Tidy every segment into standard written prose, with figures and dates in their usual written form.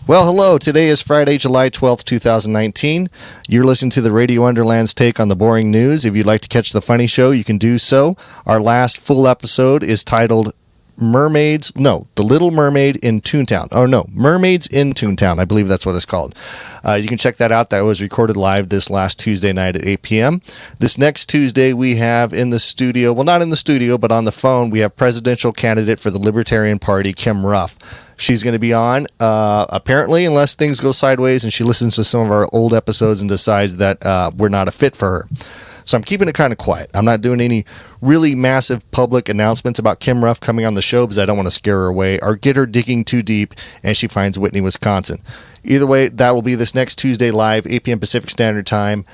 Well, hello. Today is Friday, July 12th, 2019. You're listening to the Radio Underland's take on the boring news. If you'd like to catch the funny show, you can do so. Our last full episode is titled Mermaids. No, The Little Mermaid in Toon Town. Oh, no, Mermaids in Toon Town. I believe that's what it's called. You can check that out. That was recorded live this last Tuesday night at 8 p.m. This next Tuesday, we have in the studio, well, not in the studio, but on the phone, we have presidential candidate for the Libertarian Party, Kim Ruff. She's going to be on, apparently, unless things go sideways and she listens to some of our old episodes and decides that we're not a fit for her. So I'm keeping it kind of quiet. I'm not doing any really massive public announcements about Kim Ruff coming on the show because I don't want to scare her away or get her digging too deep and she finds Whitney, Wisconsin. Either way, that will be this next Tuesday live, 8 p.m. Pacific Standard Time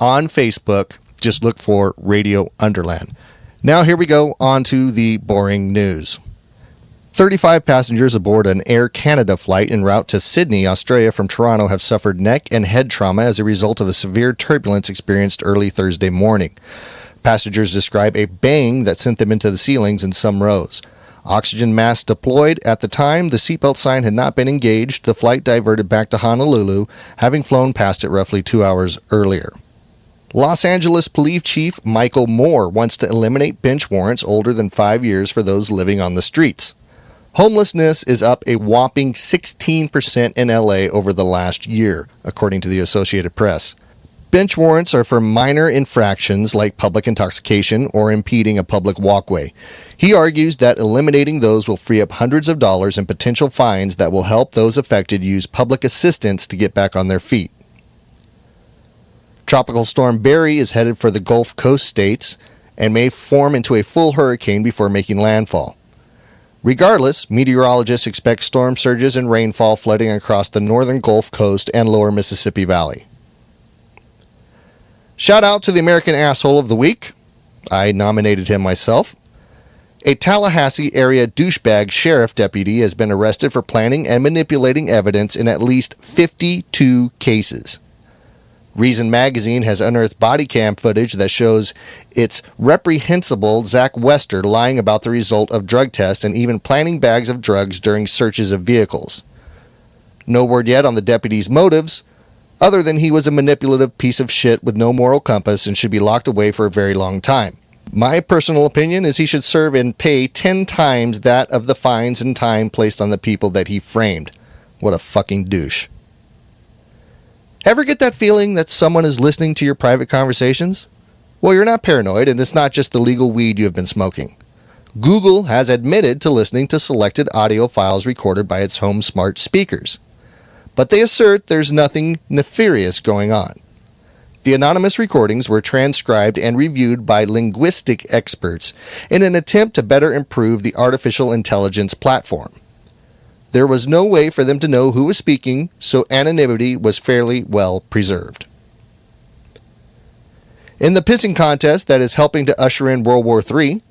on Facebook. Just look for Radio Underland. Now here we go on to the boring news. 35 passengers aboard an Air Canada flight en route to Sydney, Australia from Toronto have suffered neck and head trauma as a result of a severe turbulence experienced early Thursday morning. Passengers describe a bang that sent them into the ceilings in some rows. Oxygen masks deployed. At the time, the seatbelt sign had not been engaged. The flight diverted back to Honolulu, having flown past it roughly 2 hours earlier. Los Angeles Police Chief Michael Moore wants to eliminate bench warrants older than 5 years for those living on the streets. Homelessness is up a whopping 16% in LA over the last year, according to the Associated Press. Bench warrants are for minor infractions like public intoxication or impeding a public walkway. He argues that eliminating those will free up hundreds of dollars in potential fines that will help those affected use public assistance to get back on their feet. Tropical Storm Barry is headed for the Gulf Coast states and may form into a full hurricane before making landfall. Regardless, meteorologists expect storm surges and rainfall flooding across the northern Gulf Coast and lower Mississippi Valley. Shout out to the American Asshole of the Week. I nominated him myself. A Tallahassee area douchebag sheriff deputy has been arrested for planning and manipulating evidence in at least 52 cases. Reason Magazine has unearthed body cam footage that shows its reprehensible Zach Wester lying about the result of drug tests and even planting bags of drugs during searches of vehicles. No word yet on the deputy's motives, other than he was a manipulative piece of shit with no moral compass and should be locked away for a very long time. My personal opinion is he should serve and pay 10 times that of the fines and time placed on the people that he framed. What a fucking douche. Ever get that feeling that someone is listening to your private conversations? Well, you're not paranoid, and it's not just the legal weed you have been smoking. Google has admitted to listening to selected audio files recorded by its home smart speakers. But they assert there's nothing nefarious going on. The anonymous recordings were transcribed and reviewed by linguistic experts in an attempt to better improve the artificial intelligence platform. There was no way for them to know who was speaking, so anonymity was fairly well preserved. In the pissing contest that is helping to usher in World War III,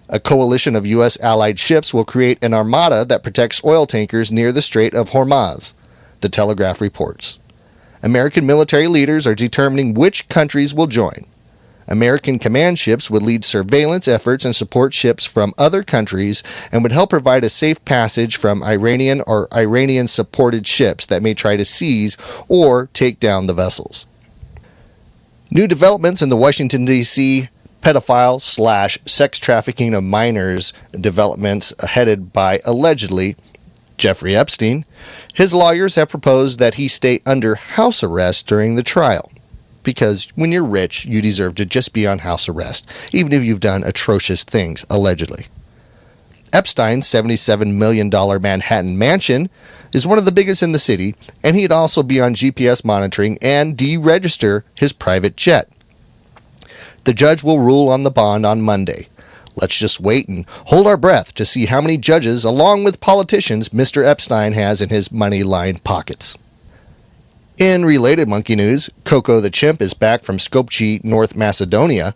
a coalition of U.S. allied ships will create an armada that protects oil tankers near the Strait of Hormuz, the Telegraph reports. American military leaders are determining which countries will join. American command ships would lead surveillance efforts and support ships from other countries and would help provide a safe passage from Iranian or Iranian-supported ships that may try to seize or take down the vessels. New developments in the Washington, D.C. pedophile/sex trafficking of minors developments headed by, allegedly, Jeffrey Epstein. His lawyers have proposed that he stay under house arrest during the trial. Because when you're rich, you deserve to just be on house arrest, even if you've done atrocious things, allegedly. Epstein's $77 million Manhattan mansion is one of the biggest in the city, and he'd also be on GPS monitoring and deregister his private jet. The judge will rule on the bond on Monday. Let's just wait and hold our breath to see how many judges, along with politicians, Mr. Epstein has in his money-lined pockets. In related monkey news, Coco the chimp is back from Skopje, North Macedonia.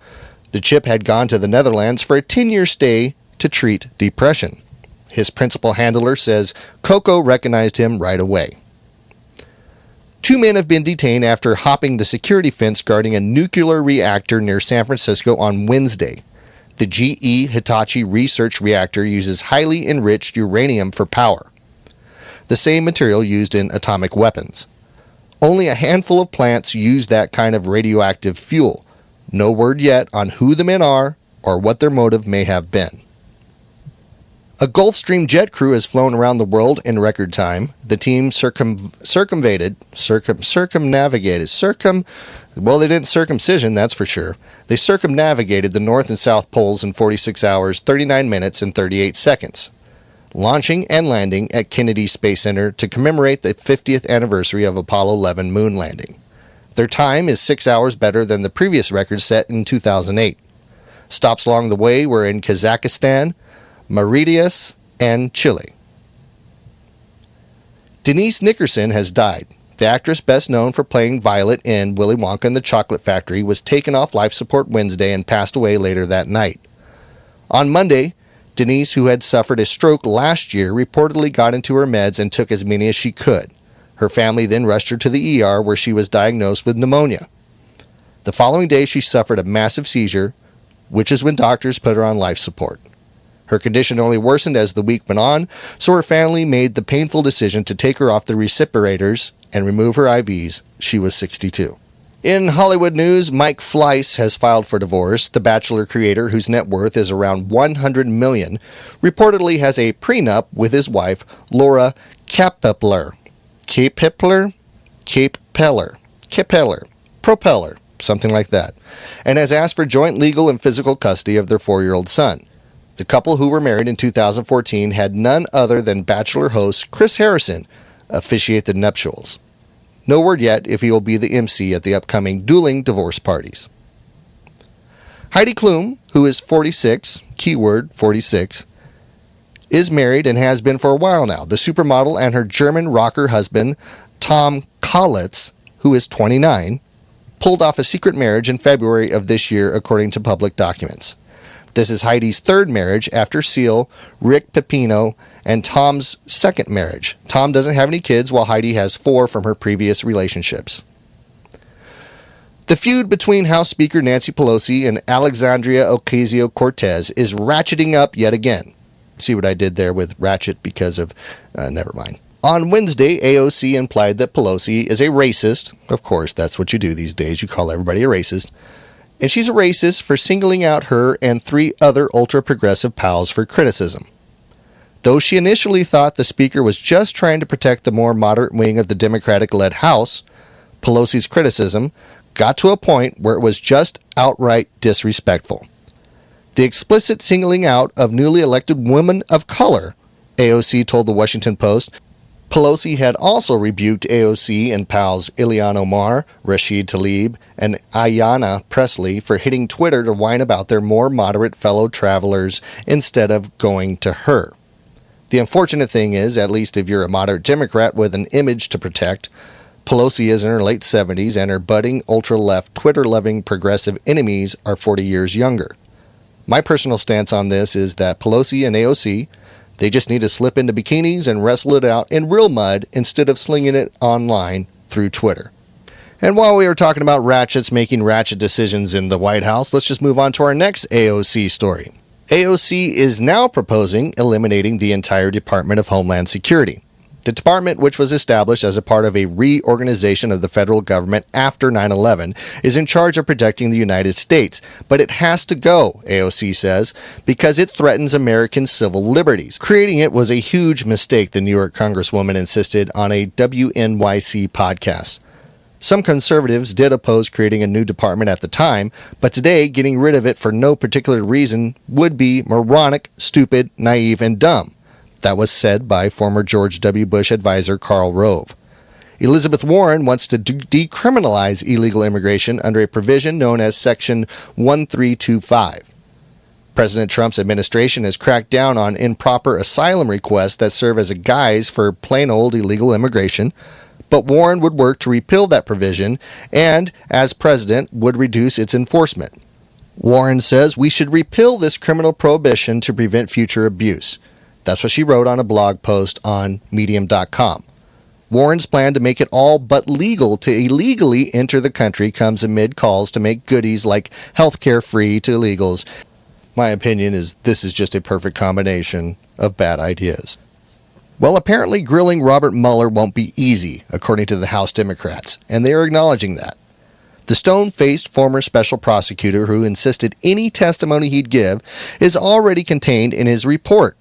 The chimp had gone to the Netherlands for a 10-year stay to treat depression. His principal handler says Coco recognized him right away. 2 men have been detained after hopping the security fence guarding a nuclear reactor near San Francisco on Wednesday. The GE Hitachi research reactor uses highly enriched uranium for power. the same material used in atomic weapons. Only a handful of plants use that kind of radioactive fuel. No word yet on who the men are or what their motive may have been. A Gulfstream jet crew has flown around the world in record time. The team they didn't circumcision, that's for sure. They circumnavigated the North and South Poles in 46 hours, 39 minutes, and 38 seconds, launching and landing at Kennedy Space Center to commemorate the 50th anniversary of Apollo 11 moon landing. Their time is 6 hours better than the previous record set in 2008. Stops along the way were in Kazakhstan, Mauritius, and Chile. Denise Nickerson has died. The actress, best known for playing Violet in Willy Wonka and the Chocolate Factory, was taken off life support Wednesday and passed away later that night. On Monday, Denise, who had suffered a stroke last year, reportedly got into her meds and took as many as she could. Her family then rushed her to the ER, where she was diagnosed with pneumonia. The following day, she suffered a massive seizure, which is when doctors put her on life support. Her condition only worsened as the week went on, so her family made the painful decision to take her off the respirators and remove her IVs. She was 62. In Hollywood news, Mike Fleiss has filed for divorce. The Bachelor creator, whose net worth is around $100 million, reportedly has a prenup with his wife, Laura Capepler, something like that, and has asked for joint legal and physical custody of their 4-year-old son. The couple, who were married in 2014, had none other than Bachelor host Chris Harrison officiate the nuptials. No word yet if he will be the MC at the upcoming dueling divorce parties. Heidi Klum, who is 46, keyword 46, is married and has been for a while now. The supermodel and her German rocker husband, Tom Kaulitz, who is 29, pulled off a secret marriage in February of this year, according to public documents. This is Heidi's third marriage after Seal, Rick Pepino, and Tom's second marriage. Tom doesn't have any kids, while Heidi has 4 from her previous relationships. The feud between House Speaker Nancy Pelosi and Alexandria Ocasio-Cortez is ratcheting up yet again. See what I did there with ratchet because of... never mind. On Wednesday, AOC implied that Pelosi is a racist. Of course, that's what you do these days. You call everybody a racist. And she's a racist for singling out her and 3 other ultra-progressive pals for criticism. Though she initially thought the speaker was just trying to protect the more moderate wing of the Democratic-led House, Pelosi's criticism got to a point where it was just outright disrespectful. The explicit singling out of newly elected women of color, AOC told the Washington Post. Pelosi had also rebuked AOC and pals Ilhan Omar, Rashid Tlaib, and Ayanna Pressley for hitting Twitter to whine about their more moderate fellow travelers instead of going to her. The unfortunate thing is, at least if you're a moderate Democrat with an image to protect, Pelosi is in her late 70s and her budding ultra-left Twitter-loving progressive enemies are 40 years younger. My personal stance on this is that Pelosi and AOC, they just need to slip into bikinis and wrestle it out in real mud instead of slinging it online through Twitter. And while we are talking about ratchets making ratchet decisions in the White House, let's just move on to our next AOC story. AOC is now proposing eliminating the entire Department of Homeland Security. The department, which was established as a part of a reorganization of the federal government after 9/11, is in charge of protecting the United States. But it has to go, AOC says, because it threatens American civil liberties. Creating it was a huge mistake, the New York Congresswoman insisted on a WNYC podcast. Some conservatives did oppose creating a new department at the time, but today getting rid of it for no particular reason would be moronic, stupid, naive, and dumb. That was said by former George W. Bush advisor Karl Rove. Elizabeth Warren wants to decriminalize illegal immigration under a provision known as Section 1325. President Trump's administration has cracked down on improper asylum requests that serve as a guise for plain old illegal immigration, but Warren would work to repeal that provision and, as president, would reduce its enforcement. Warren says we should repeal this criminal prohibition to prevent future abuse. That's what she wrote on a blog post on Medium.com. Warren's plan to make it all but legal to illegally enter the country comes amid calls to make goodies like health care free to illegals. My opinion is this is just a perfect combination of bad ideas. Well, apparently grilling Robert Mueller won't be easy, according to the House Democrats, and they are acknowledging that. The stone-faced former special prosecutor who insisted any testimony he'd give is already contained in his report,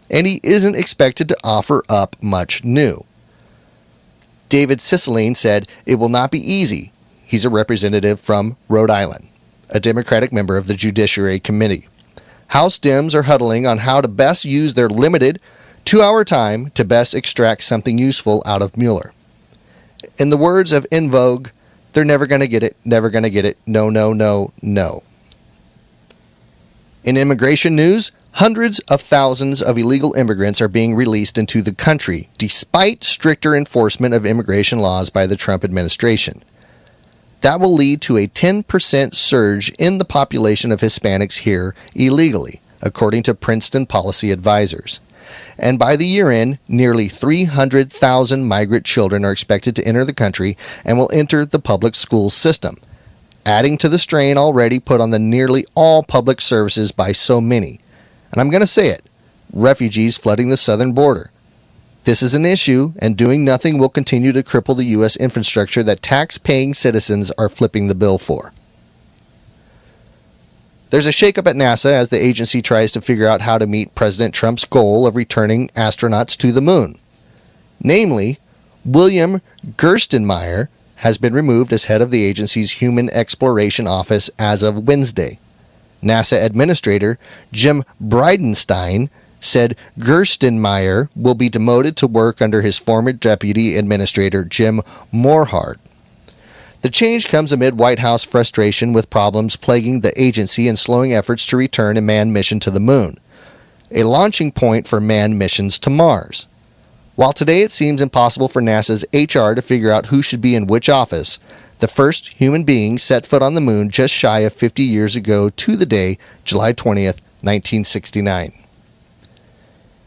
and he isn't expected to offer up much new. David Cicilline said it will not be easy. He's a representative from Rhode Island, a Democratic member of the Judiciary Committee. House Dems are huddling on how to best use their limited 2-hour time to best extract something useful out of Mueller. In the words of En Vogue, they're never going to get it, never going to get it, no, no, no, no. In immigration news, hundreds of thousands of illegal immigrants are being released into the country, despite stricter enforcement of immigration laws by the Trump administration. That will lead to a 10% surge in the population of Hispanics here illegally, according to Princeton policy advisors. And by the year end, nearly 300,000 migrant children are expected to enter the country and will enter the public school system, adding to the strain already put on the nearly all public services by so many. And I'm going to say it, refugees flooding the southern border. This is an issue, and doing nothing will continue to cripple the U.S. infrastructure that tax-paying citizens are flipping the bill for. There's a shakeup at NASA as the agency tries to figure out how to meet President Trump's goal of returning astronauts to the moon. Namely, William Gerstenmaier has been removed as head of the agency's Human Exploration Office as of Wednesday. NASA Administrator Jim Bridenstine said Gerstenmaier will be demoted to work under his former Deputy Administrator Jim Morehard. The change comes amid White House frustration with problems plaguing the agency and slowing efforts to return a manned mission to the moon, a launching point for manned missions to Mars. While today it seems impossible for NASA's HR to figure out who should be in which office, the first human being set foot on the moon just shy of 50 years ago to the day, July 20th, 1969.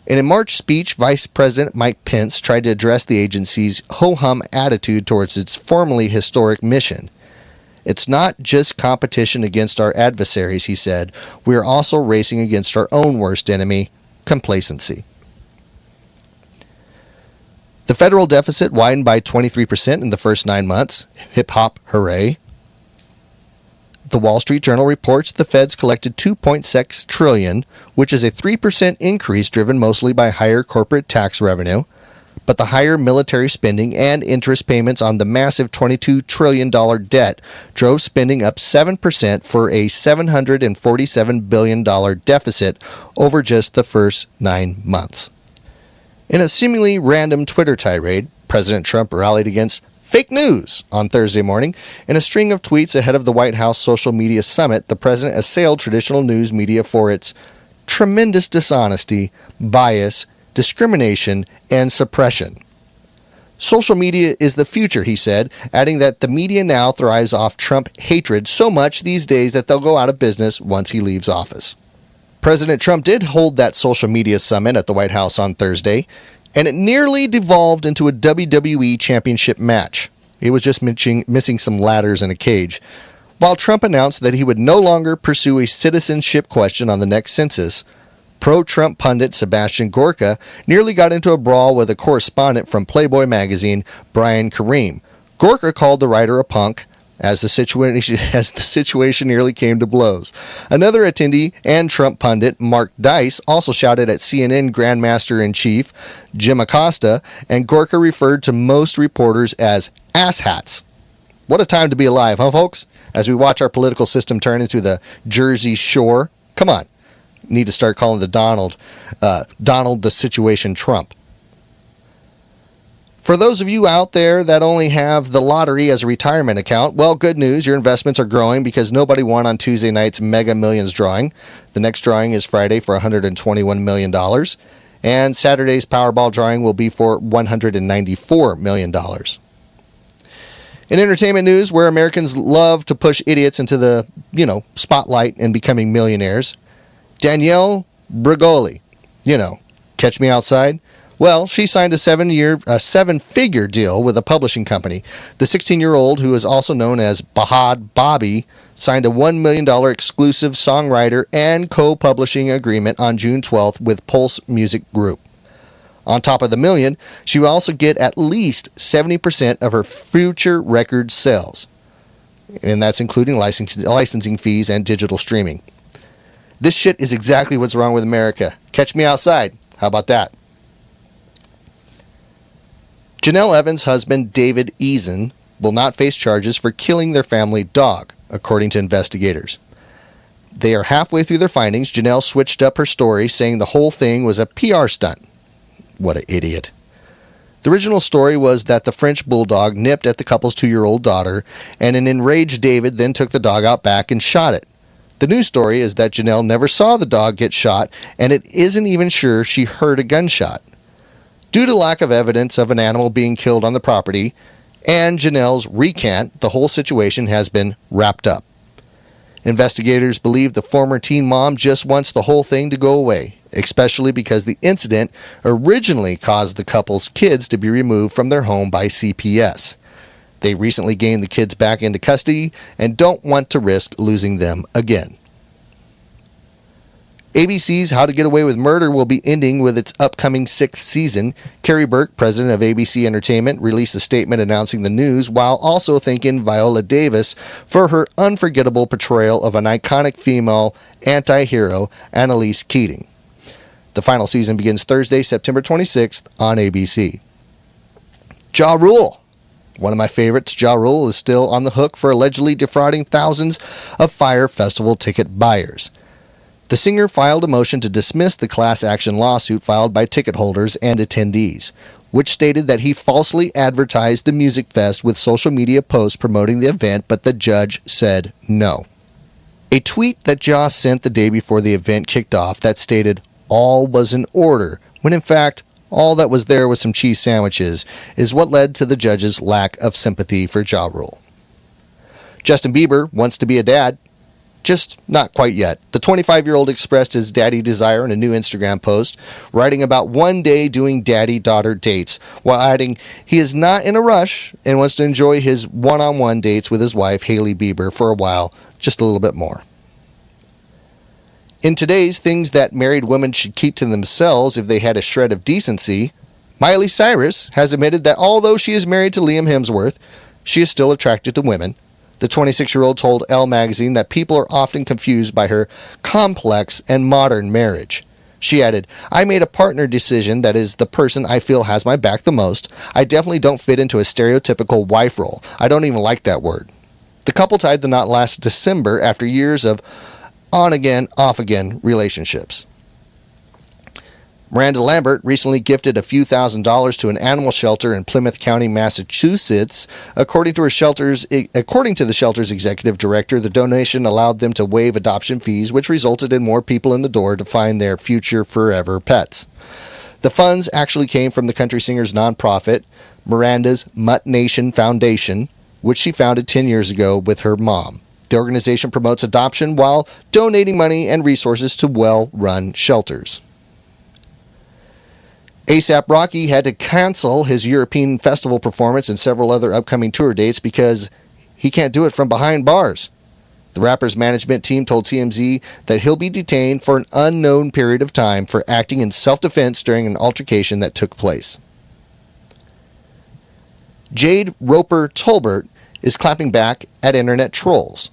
In a March speech, Vice President Mike Pence tried to address the agency's ho-hum attitude towards its formerly historic mission. It's not just competition against our adversaries, he said. We are also racing against our own worst enemy, complacency. The federal deficit widened by 23% in the first 9 months. Hip-hop, hooray. The Wall Street Journal reports the feds collected $2.6 trillion, which is a 3% increase driven mostly by higher corporate tax revenue, but the higher military spending and interest payments on the massive $22 trillion debt drove spending up 7% for a $747 billion deficit over just the first 9 months. In a seemingly random Twitter tirade, President Trump rallied against fake news on Thursday morning. In a string of tweets ahead of the White House social media summit, the president assailed traditional news media for its tremendous dishonesty, bias, discrimination, and suppression. Social media is the future, he said, adding that the media now thrives off Trump hatred so much these days that they'll go out of business once he leaves office. President Trump did hold that social media summit at the White House on Thursday, and it nearly devolved into a WWE championship match. He was just missing some ladders in a cage. While Trump announced that he would no longer pursue a citizenship question on the next census, pro-Trump pundit Sebastian Gorka nearly got into a brawl with a correspondent from Playboy magazine, Brian Kareem. Gorka called the writer a punk, as the situation nearly came to blows. Another attendee and Trump pundit, Mark Dice, also shouted at CNN Grandmaster-in-Chief Jim Acosta, and Gorka referred to most reporters as asshats. What a time to be alive, huh, folks? As we watch our political system turn into the Jersey Shore. Come on. Need to start calling the Donald the situation Trump. For those of you out there that only have the lottery as a retirement account, well, good news, your investments are growing because nobody won on Tuesday night's Mega Millions drawing. The next drawing is Friday for $121 million, and Saturday's Powerball drawing will be for $194 million. In entertainment news, where Americans love to push idiots into the, spotlight and becoming millionaires, Danielle Bregoli, catch me outside. Well, she signed a seven-figure deal with a publishing company. The 16-year-old, who is also known as Bahad Bobby, signed a $1 million exclusive songwriter and co-publishing agreement on June 12th with Pulse Music Group. On top of the $1 million, she will also get at least 70% of her future record sales. And that's including licensing fees and digital streaming. This shit is exactly what's wrong with America. Catch me outside. How about that? Janelle Evans' husband, David Eason, will not face charges for killing their family dog, according to investigators. They are halfway through their findings. Janelle switched up her story, saying the whole thing was a PR stunt. What an idiot. The original story was that the French bulldog nipped at the couple's 2-year-old daughter, and an enraged David then took the dog out back and shot it. The new story is that Janelle never saw the dog get shot, and it isn't even sure she heard a gunshot. Due to lack of evidence of an animal being killed on the property, and Janelle's recant, the whole situation has been wrapped up. Investigators believe the former teen mom just wants the whole thing to go away, especially because the incident originally caused the couple's kids to be removed from their home by CPS. They recently gained the kids back into custody and don't want to risk losing them again. ABC's How to Get Away with Murder will be ending with its upcoming 6th season. Carrie Burke, president of ABC Entertainment, released a statement announcing the news while also thanking Viola Davis for her unforgettable portrayal of an iconic female anti-hero, Annalise Keating. The final season begins Thursday, September 26th on ABC. Ja Rule. One of my favorites, Ja Rule, is still on the hook for allegedly defrauding thousands of Fyre Festival ticket buyers. The singer filed a motion to dismiss the class action lawsuit filed by ticket holders and attendees, which stated that he falsely advertised the music fest with social media posts promoting the event, but the judge said no. A tweet that Ja sent the day before the event kicked off that stated all was in order, when in fact all that was there was some cheese sandwiches, is what led to the judge's lack of sympathy for Ja Rule. Justin Bieber wants to be a dad. Just not quite yet. The 25-year-old expressed his daddy desire in a new Instagram post, writing about one day doing daddy-daughter dates, while adding he is not in a rush and wants to enjoy his one-on-one dates with his wife, Hailey Bieber, for a while, just a little bit more. In today's things that married women should keep to themselves if they had a shred of decency, Miley Cyrus has admitted that although she is married to Liam Hemsworth, she is still attracted to women. The 26-year-old told Elle magazine that people are often confused by her complex and modern marriage. She added, I made a partner decision that is the person I feel has my back the most. I definitely don't fit into a stereotypical wife role. I don't even like that word. The couple tied the knot last December after years of on-again, off-again relationships. Miranda Lambert recently gifted a few $1,000s to an animal shelter in Plymouth County, Massachusetts. According to the shelter's executive director, the donation allowed them to waive adoption fees, which resulted in more people in the door to find their future forever pets. The funds actually came from the country singer's nonprofit, Miranda's Mutt Nation Foundation, which she founded 10 years ago with her mom. The organization promotes adoption while donating money and resources to well-run shelters. A$AP Rocky had to cancel his European festival performance and several other upcoming tour dates because he can't do it from behind bars. The rapper's management team told TMZ that he'll be detained for an unknown period of time for acting in self-defense during an altercation that took place. Jade Roper Tolbert is clapping back at internet trolls.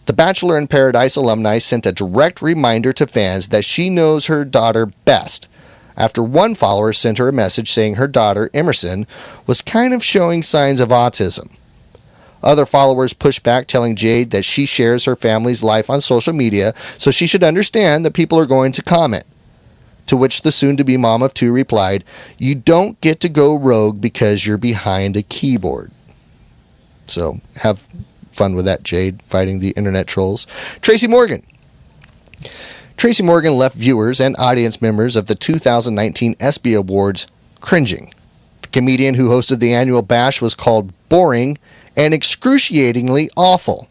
The Bachelor in Paradise alumni sent a direct reminder to fans that she knows her daughter best, after one follower sent her a message saying her daughter, Emerson, was kind of showing signs of autism. Other followers pushed back, telling Jade that she shares her family's life on social media, so she should understand that people are going to comment. To which the soon-to-be mom of two replied, you don't get to go rogue because you're behind a keyboard. So, have fun with that, Jade, fighting the internet trolls. Tracy Morgan left viewers and audience members of the 2019 ESPY Awards cringing. The comedian who hosted the annual bash was called boring and excruciatingly awful.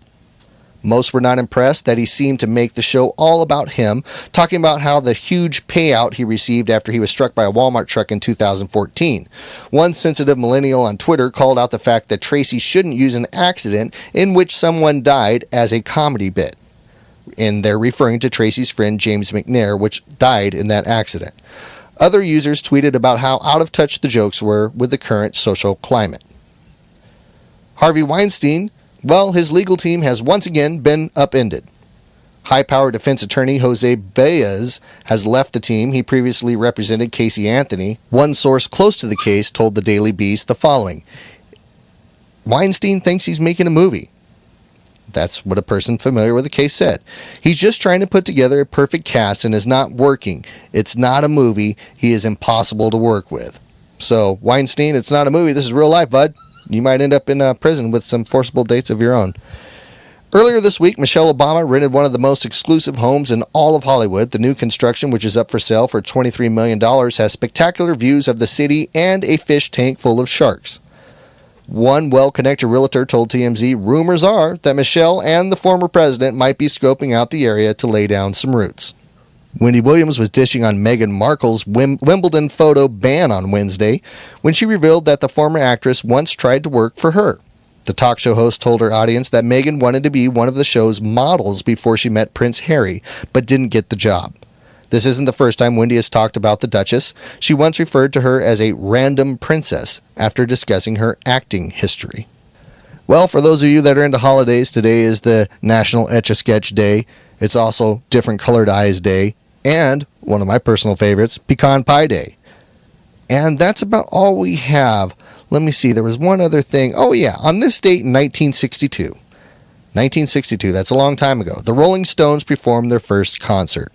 Most were not impressed that he seemed to make the show all about him, talking about how the huge payout he received after he was struck by a Walmart truck in 2014. One sensitive millennial on Twitter called out the fact that Tracy shouldn't use an accident in which someone died as a comedy bit. And they're referring to Tracy's friend James McNair, which died in that accident. Other users tweeted about how out of touch the jokes were with the current social climate. Harvey Weinstein, well, his legal team has once again been upended. High-powered defense attorney Jose Baez has left the team. He previously represented Casey Anthony. One source close to the case told the Daily Beast the following: Weinstein thinks he's making a movie. That's what a person familiar with the case said. He's just trying to put together a perfect cast and is not working. It's not a movie. He is impossible to work with. So, Weinstein, it's not a movie. This is real life, bud. You might end up in prison with some forcible dates of your own. Earlier this week, Michelle Obama rented one of the most exclusive homes in all of Hollywood. The new construction, which is up for sale for $23 million, has spectacular views of the city and a fish tank full of sharks. One well-connected realtor told TMZ rumors are that Michelle and the former president might be scoping out the area to lay down some roots. Wendy Williams was dishing on Meghan Markle's Wimbledon photo ban on Wednesday when she revealed that the former actress once tried to work for her. The talk show host told her audience that Meghan wanted to be one of the show's models before she met Prince Harry, but didn't get the job. This isn't the first time Wendy has talked about the Duchess. She once referred to her as a random princess after discussing her acting history. Well, for those of you that are into holidays, today is the National Etch-a-Sketch Day. It's also Different Colored Eyes Day, and one of my personal favorites, Pecan Pie Day. And that's about all we have. Let me see, there was one other thing. Oh yeah, on this date in 1962. 1962, that's a long time ago. The Rolling Stones performed their first concert.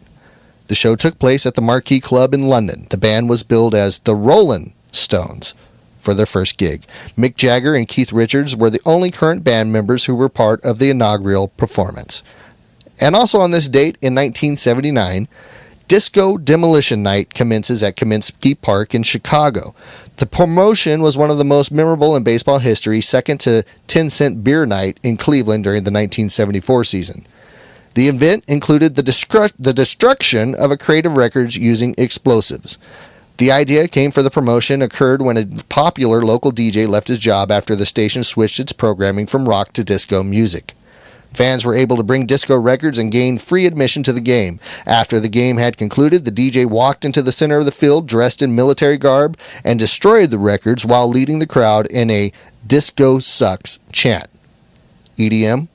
The show took place at the Marquee Club in London. The band was billed as the Rollin' Stones for their first gig. Mick Jagger and Keith Richards were the only current band members who were part of the inaugural performance. And also on this date in 1979, Disco Demolition Night commences at Kaminsky Park in Chicago. The promotion was one of the most memorable in baseball history, second to 10-cent beer night in Cleveland during the 1974 season. The event included the destruction of a crate of records using explosives. The idea came for the promotion occurred when a popular local DJ left his job after the station switched its programming from rock to disco music. Fans were able to bring disco records and gain free admission to the game. After the game had concluded, the DJ walked into the center of the field dressed in military garb and destroyed the records while leading the crowd in a "Disco Sucks" chant. EDM,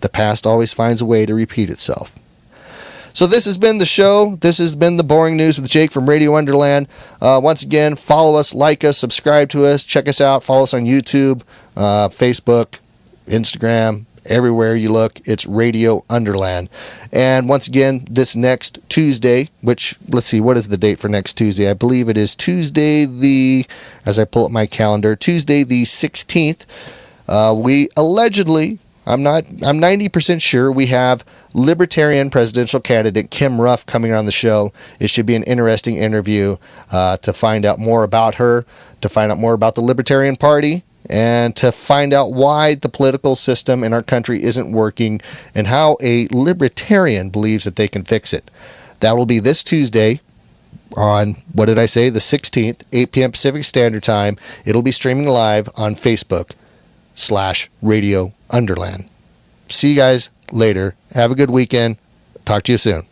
the past always finds a way to repeat itself. So this has been the show. This has been the Boring News with Jake from Radio Underland. Once again, follow us, like us, subscribe to us, check us out, follow us on YouTube, Facebook, Instagram. Everywhere you look, it's Radio Underland. And once again, this next Tuesday, which, let's see, what is the date for next Tuesday? I believe it is Tuesday as I pull up my calendar, Tuesday the 16th. We allegedly, I'm 90% sure we have Libertarian presidential candidate Kim Ruff coming on the show. It should be an interesting interview to find out more about her, to find out more about the Libertarian Party, and to find out why the political system in our country isn't working and how a libertarian believes that they can fix it. That will be this Tuesday on, what did I say, the 16th, 8 p.m. Pacific Standard Time. It'll be streaming live on Facebook/Radio Underland. See you guys later. Have a good weekend. Talk to you soon.